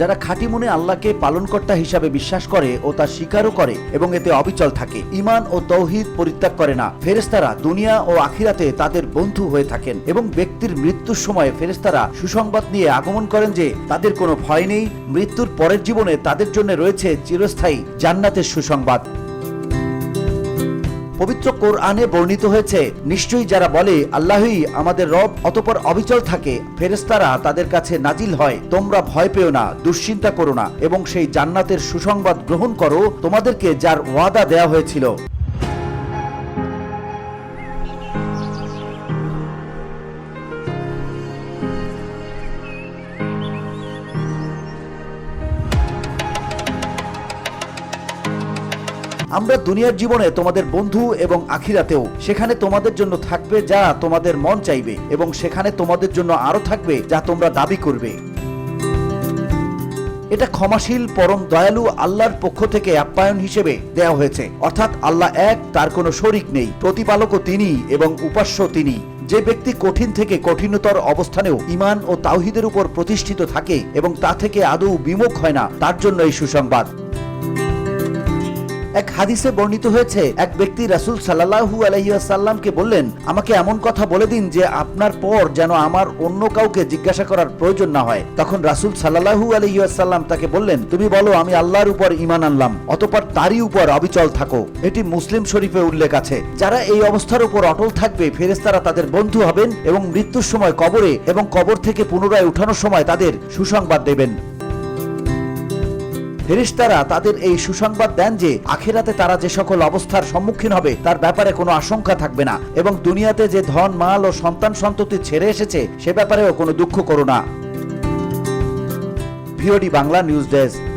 যারা খাঁটি মনে আল্লাহকে পালনকর্তা হিসাবে বিশ্বাস করে ও তা স্বীকারও করে এবং এতে অবিচল থাকে, ঈমান ও তৌহিদ পরিত্যাগ করে না, ফেরেশতারা দুনিয়া ও আখিরাতে তাদের বন্ধু হয়ে থাকেন এবং ব্যক্তির মৃত্যুর সময় ফেরেশতারা সুসংবাদ নিয়ে আগমন করেন যে তাদের কোনো ভয় নেই, মৃত্যুর পরের জীবনে তাদের জন্য রয়েছে চিরস্থায়ী জান্নাতের সুসংবাদ। পবিত্র কোরআনে বর্ণিত হয়েছে, নিশ্চয়ই যারা বলে আল্লাহই আমাদের রব অতঃপর অবিচল থাকে, ফেরেশতারা তাদের কাছে নাজিল হয়, তোমরা ভয় পেও না, দুশ্চিন্তা করো না এবং সেই জান্নাতের সুসংবাদ গ্রহণ করো তোমাদেরকে যার ওয়াদা দেয়া হয়েছিল। আমরা দুনিয়ার জীবনে তোমাদের বন্ধু এবং আখিরাতেও, সেখানে তোমাদের জন্য থাকবে যা তোমাদের মন চাইবে এবং সেখানে তোমাদের জন্য আরো থাকবে যা তোমরা দাবি করবে। এটা ক্ষমাশীল পরম দয়ালু আল্লাহর পক্ষ থেকে আপ্যায়ন হিসেবে দেয়া হয়েছে, অর্থাৎ আল্লাহ এক, তার কোনো শরিক নেই, প্রতিপালকও তিনি এবং উপাস্য তিনি। যে ব্যক্তি কঠিন থেকে কঠিনতর অবস্থানেও ঈমান ও তাওহীদের উপর প্রতিষ্ঠিত থাকে এবং তা থেকে আদৌ বিমুখ হয় না, তার জন্য এই সুসংবাদ। এক হাদিসে বর্ণিত হয়েছে, এক ব্যক্তি রাসূল সাল্লাল্লাহু আলাইহি ওয়াসাল্লামকে বললেন, আমাকে এমন কথা বলে দিন যে আপনার পর যেন আমার অন্য কাউকে জিজ্ঞাসা করার প্রয়োজন না হয়। তখন রাসূল সাল্লাল্লাহু আলাইহি ওয়াসাল্লাম তাকে বললেন, তুমি বলো আমি আল্লাহর উপর ঈমান আনলাম, অতঃপর তারই উপর অবিচল থাকো। এটি মুসলিম শরীফে উল্লেখ আছে। যারা এই অবস্থার উপর অটল থাকবে ফেরেশতারা তাদের বন্ধু হবেন এবং মৃত্যুর সময় কবরে এবং কবর থেকে পুনরায় উঠানোর সময় তাদের সুসংবাদ দেবেন। ফেরেশতারা তাদের এই সুসংবাদ দেন যে আখিরাতে তারা যে সকল অবস্থার সম্মুখীন হবে তার ব্যাপারে কোনো আশঙ্কা থাকবে না এবং দুনিয়াতে যে ধন মাল ও সন্তান সন্ততি ছেড়ে এসেছে সে ব্যাপারেও কোনো দুঃখ করো না। VOD Bangla news desk.